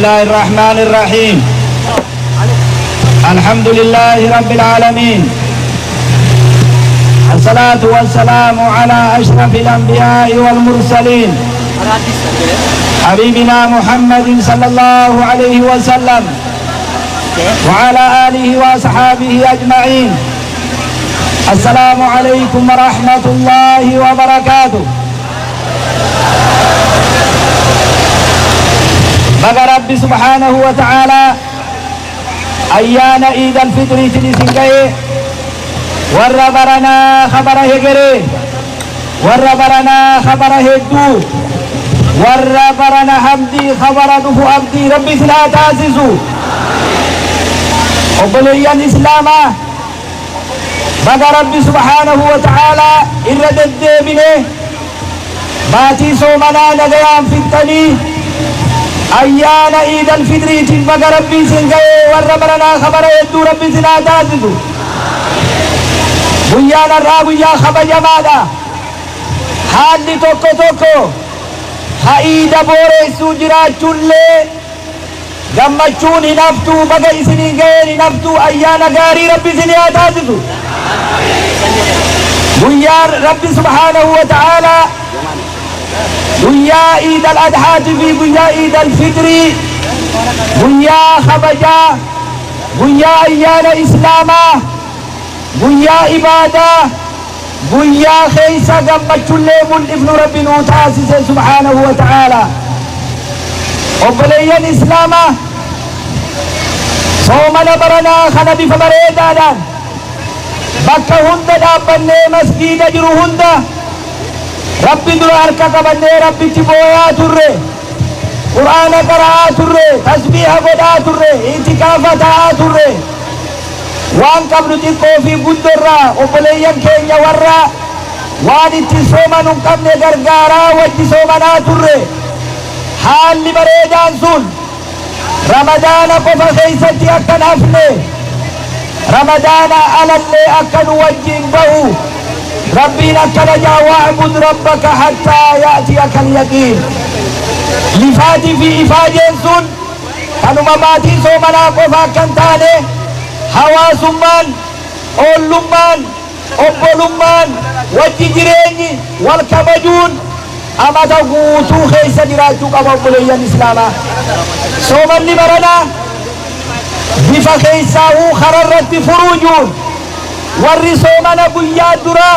الله الرحمن الرحيم. الحمد لله رب العالمين، الصلاة والسلام على أشرف الأنبياء والمرسلين حبيبنا محمد صلى الله عليه وسلم وعلى آله وأصحابه أجمعين. السلام عليكم ورحمة الله وبركاته. بقى ربي سبحانه وتعالى أيان عيد الفطر تلسنجي وربرنا خبره جري وربرنا خبره الدو وربرنا حمدي خبر دفو عبدي ربي سلا تاسسو وبليا إسلاما بقى ربي سبحانه وتعالى إرد الدبنه باتي سومنا نغيان في التني أيان عيد الفطر بقى ربي سنجي وربرنا خبر الدو ربي سلا تاسسو بيان الرابيا خبر جمالا حالي توكو توكو حايدا بوريسو جراچون لي غمچون نفتو بقى اسني غير نفتو أيانا غاري ربي سني آتازدو بيان ربي سبحانه وتعالى بيا عيد الأضحى في بيا عيد الفطر بيا خبجا بيا أيانا إسلاما بيا عبادة بيا خيسا غمچون لي ابن ربي نوتاسس سبحانه وتعالى وبليان إسلاما صومنا برنا خنا بفبريدا دان بكا هند دابني مسجد جرو هند ربي درار كبني ربي تبويا تره قرآن قرأ تره تسبيح قدا تره اعتكافة تره وان قبل تكو في قدرة وبليان كينيا ورّا وان اتسوما نقمني غرغارا واتسومنا تره حال بريدان سن رمضان قفا خيستي أكن أفني رمضان على اللي أكن وجين بهو ربنا كنجا واعبد ربك حتى يأتيك اليقين لفاتي في إفاجين سن كانوا مماتي سومنا قفا كنتاني حواسمان أولمان أبولمان وججريني والكبجون أما تقوتو خيسا جراجو قبل بليا الإسلاما صوما لبرنا بفا خيساو خررت فروجون ور صومنا بيا درا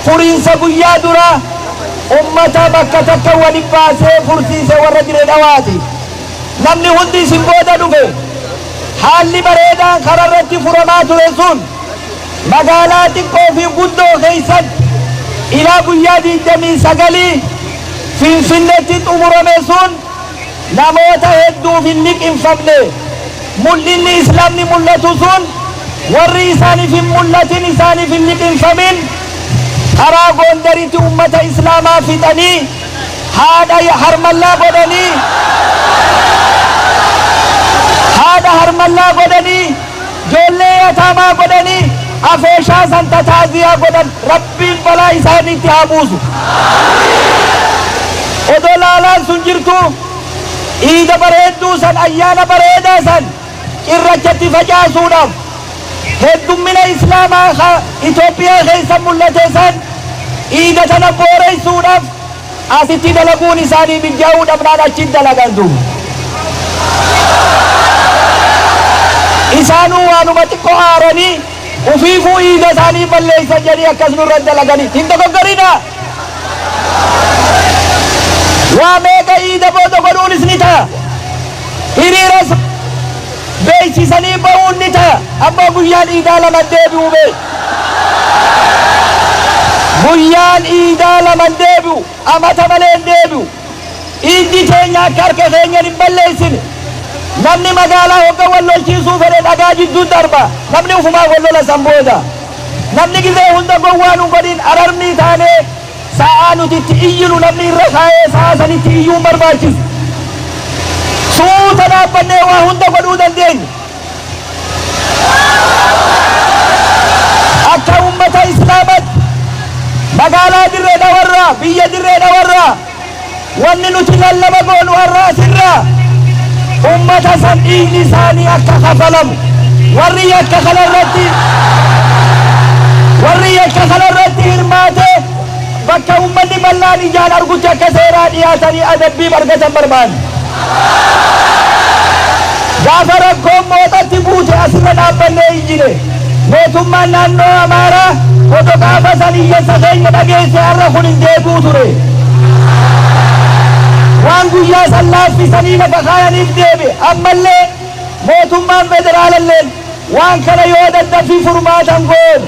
فرينسا بيا درا أمتا بكتك ونباسي فرسيسي ورجل دواتي نمني هندي سنبودا دفه حال بريدان خررت فرمات رسول مقالاتك في قدو خيسا إلى بيادي دمي سقلي فنفنة أمرميسون نموتا هدو في الليك انفبني ملين إسلامي ملتوسون والرئيساني في ملة نساني في الليك انفبن أراغون دريت أمة إسلاما فتني هذا يحرم الله قدني هذا حرم الله قدني جولي يتاما قدني أفيشا سنتا تازيا قدن ربي بلا إساني تهابوسو ودولالان سنجرتو إيدا بريدو سن أيانا بريدا سن إرجتي فجاسوناف هدو من إسلاما إثيوبيا خيسا ملتي سن إيدا تنبوري سوناف أستي دلقون إساني بجاود أبنانا چد دلقندو إسانو وانو متكو آرني وفيفو إيدا ساني بلّيسا جري أكسنو رد لغني تندقو قرينا واميقا إيدا بودو قرون اسنتا هريرس بيسي سنين بون نتا أما بيان إيدا لمن ديبو بي بيان إيدا لمن ديبو أما تملين ديبو إيدي تينيا كاركا خينيا نباليسن نمني مقالا هوكا واللو الشيسو فرد أقاجي دو دربا نمني وفما واللو لسنبودا نمني كذا هندا قوانو قدين أررمي تاني ساعانو تتئيلو نمني رخاية ساساني تئيون برباچس سوطنا بني وهندا قدودا دين أكا أمة إسلامت مقالا در دورا biyya dirree dhawarraa wanni nuti lallaba goonu har'aa sirraa ummata san dhiigni isaanii akka kafalamu warri yakka kanarratti hirmaate bakka ummanni bal'aan ijaan argutti akka seeraa dhiyaatanii adabbii argatan barbaanna. Gaafa rakkoon mooxatti buute asirra dhaabbannee iyyine mootummaan naannoo Amaaraa odoo gaafa san iyyeessa keenya dhageesse har'a kun hin deebi'u ture. Waan guyyaa san laaffisanii lafa kaayaniif deebi'e ammallee mootummaan federaalallee waan kana yoo daddafii furmaatan goone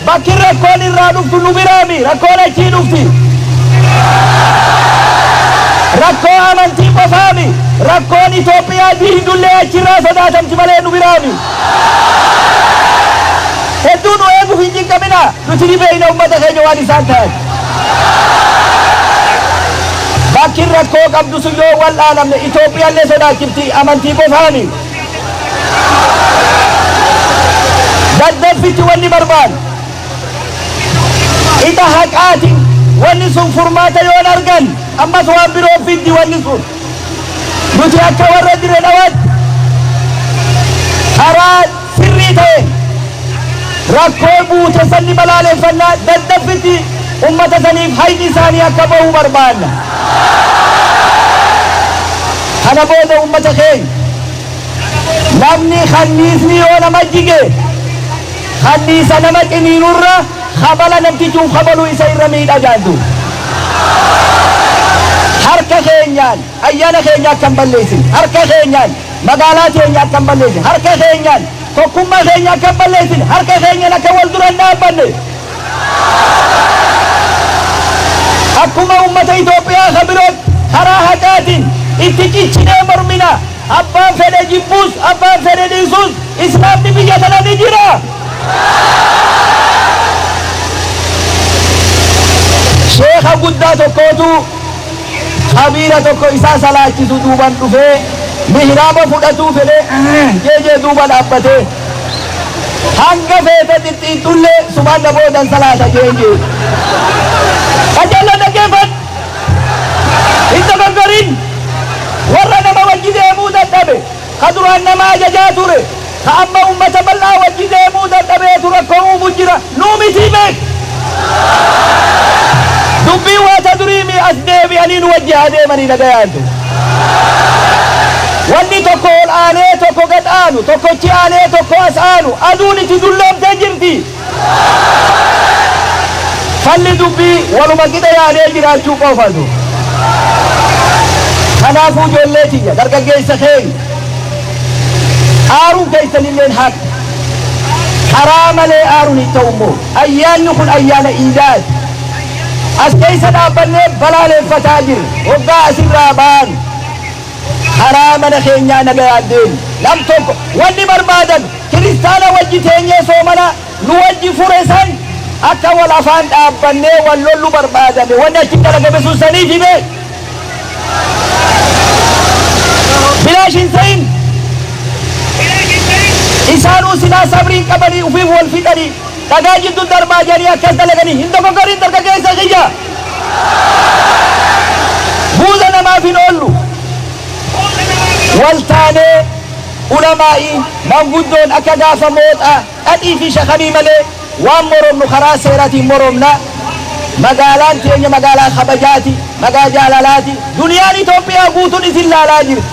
bakki rakkoon irraa dhuftu nu biraami rakkoon achii dhufti. Rakkoo amantii qofaami rakkoon Itoophiyaa diidullee achirraa sodaatamti malee nu biraami. Hedduu nu eeguuf hin jinqabina nuti ni beeyna ummata keenya waan isaan ta'an. Bakki rakkoo qabdu sun yoo wal'aanamne Itoophiyaallee sodaachifti amantii qofaami. Daddaffitti wanni barbaadu ita haqaatiin wanni sun furmaata yoon argan ammas waan biroo fiddi wanni sun nuti akka warra dire dhawaatti karaa sirrii ta'e rakkoo buute sanni balaaleffannaa daddaffitti ummata saniif hayni isaanii akka bahuu barbaanna. Kana booda ummata keenya namni kanniisni yoo nama jige kanniisa nama ciniinurra khabala namtichuun khabaluu isa irra miidha jaantu. Harka keenyaan ayyaana keenya akkan balleessin harka keenyaan magaalaa keenya akkan balleessin harka keenyaan tokkummaa keenya akkan balleessin harka keenyaan akka wal dura dhaabbanne akkuma ummata Itoophiyaa kabiroo karaa haqaatiin itti ciccinee mormina abbaan fedhe jibbuus abbaan fedhe dhiisuus islaamni biyya tana ni jira. Sheekha guddaa tokkootu kabiira tokko isaa salaachisu duuban dhufee mihraaba fudhatuu fedhee jeejee duuba dhaabbatee hanga feete xixiittullee subanna boodan salaata jeenjee. Ajalla dhageeffadhu hin dogoggorin warra nama wajji deemuu dadhabe ka duraan nama ajajaa ture ka amma ummata bal'aa wajji deemuu dadhabeetu rakkoo uumu jira nuu mitii beek. Dubbii waata duriimi as deebi'anii nu wajji haa deemanii dhagayaantu. Wanni tokko ol aanee tokko gad aanu tokkochi aanee tokko as aanu aduun itti dulloomtee jirti. Falli dubbii waluma qixa yaadee jiraachuu qofatu. Kanaafuu ijoollee tiyya dargaggeessa keenya aaruun keessanilleen haqa karaa malee aaruun hin ta'u immoo ayyaanni kun ayyaana iidaati. As keessa dhaabbannee balaaleffataa jirra waggaa asirraa ba'an karaa mana keenyaa nagayaan deemu nam tokko wanni barbaadan kiristaana wajji teenyee soomana nu wajji fure san akka wal afaan dhaabbannee wal lollu barbaadame wanni achi dalagame sun saniif hime bilaash hin ta'in isaanuu silaa sabriin qabanii ufiif wal fidhanii dhagaa jidduu darbaa jedhanii akkas dalaganii hin dogoggorin dargaggeessa kiyya. Buuza namaaf hin oollu. Waltaanee ulamaa'i manguddoon akka gaafa mooxaa dhadhii fi shakamii malee waan moromnu karaa seeraatiin moromna. Magaalaan teenya magaalaa kabajaati magaalaa jaalalaati duniyaan Itoophiyaa guutuun isin laalaa jirti.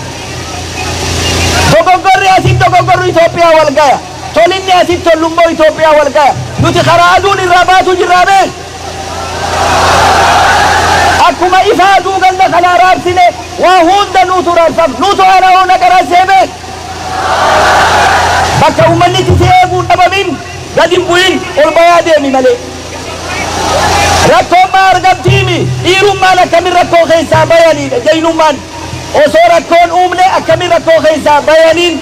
Dogoggorri asiin dogoggorri Itoophiyaa wal gaya. Tolinni asiin tollummoo Itoophiyaa wal gaya. Nuti karaa aduun irraa baatu jirraa beek. Akkuma ifaa aduu ganda kanaa raabsine waa hunda nuutu raabsam nuutu ana hoona qaraasee beek. Bakka uummanni itti eeguun dhabamin gadi hin bu'in ol bayaa deemi malee. Rakkoon maa argamtiimi dhiirummaan akkamiin rakkoo keessaa bayaniidha jaynummaan osoo rakkoon uumne akkamiin rakkoo keessaa bayaniin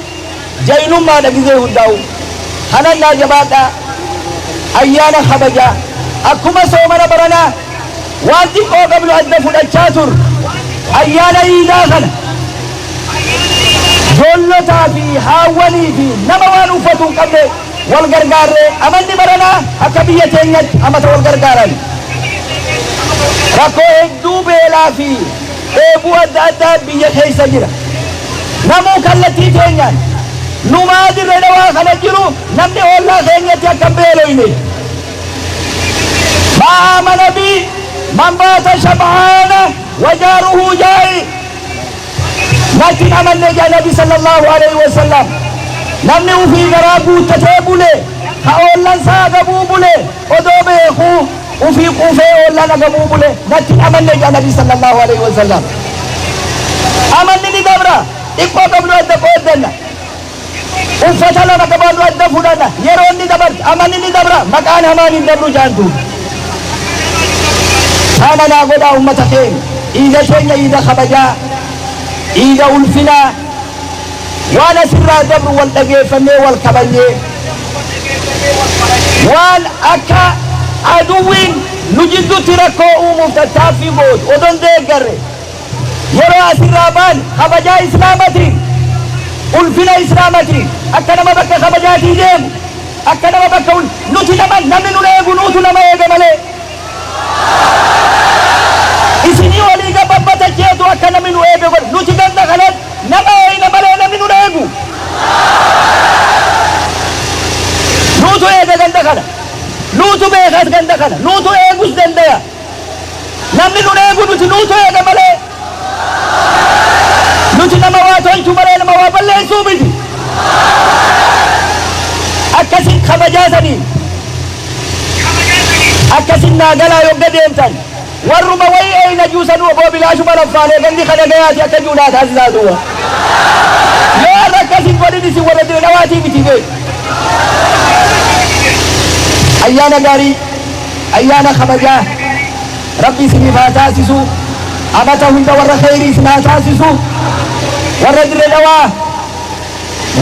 jaynummaadha gizee hundaa'u. Hanannaa jabaadhaa ayyaana kabajaa akkuma soomana baranaa waan xiqqoo qabnu adda fudhachaa tur ayyaana iidaa kana joollotaa fi haawwanii fi nama waan uffatu hin qabne wal gargaarree amanni baranaa akka biyya teenyatti amata wal gargaaran rakkoo hedduu beelaa fi dheebuu adda addaa biyya keessa jira نمو كالتي تينيان نمادر روا خلجرو نمني والله خينيتي أكبيلو إني ما آمن بي من بات شبعان وجاره جائي لكن أمن نجا نبي صلى الله عليه وسلم نمني وفي غرابو تتابولي هؤلاء ساقبوبولي ودوبيخو وفي قوفي أولا نقبوبولي لكن أمن نجا نبي صلى الله عليه وسلم أمن نجي قبرا إقوى قبلو أدى قودنا وفتلا نقبالو أدى فلنا يرون ندبر أمن ندبر مكان همان ندبر جانتو أنا نقول أمتكين إذا شيء إذا خبجا إذا ألفنا وانا سر دبر والدقيفني والكبني وان أكا عدوين نجد تركو مفتتافي بود ودن ديقر يرى أسرابان خبجا إسلامتي ألفنا إسلامتي أكا نما بك خبجاتي جيم أكا نما بك نوتي نما نمنو نيغو نوتو نما يغمالي isini wali ga babbata jeetu akkana minu eebe god nuti ganda khalat nama ina balena minu neegu nutu eega ganda khala nutu beekas ganda khala nutu eegus dandaya namni nu neegu nuti nutu eega male nuti nama waa tolchu male nama waa balleessuu miti akkasin kabajaasanii akkasin naagalaa yogga deemtan warruma way ayna juusanu abo bilaashu balaffaale gandi kana gayaati akka juulaa taasisaasuwa yoo rakkasin godhinisi warra dhawaatii miti bee ayyaana gaarii ayyaana kabajaa rabbi isiniif haa taasisu amata hunda warra khayrii isin haa taasisu warra dirre dhawaa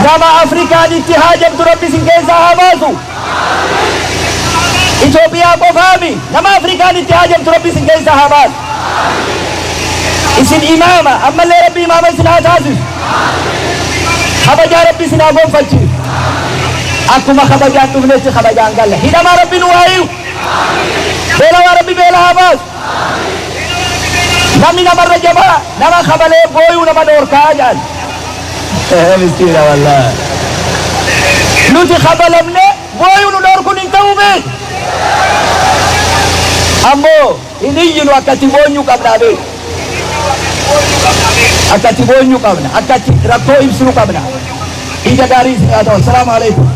nama afrikaanitti haa jabdu rabbi isin keessaa haa baasu إثيوبيا قفامي نما أفريقيا نتهاجم تربي سنجي صحابات إسن إمامة أما اللي ربي إمامة سنها تاسس خبجا ربي سنها قوم فتشي أكما خبجا تبنيت خبجا انقال هنا ما ربي نوائيو بيلا وربي بيلا هاباس نمي نمر رجبا نما خبالي بويو نما دور كاجان مسكينة والله نوتي خبالمنا بويو ندور كن انتو بيت ammo iniyinu akkati boonyu qabna be akkati boonyu qabna akkati rakkoo ibsinu qabna ija gaarii isin haa ta'u. Assalaamu alaykum.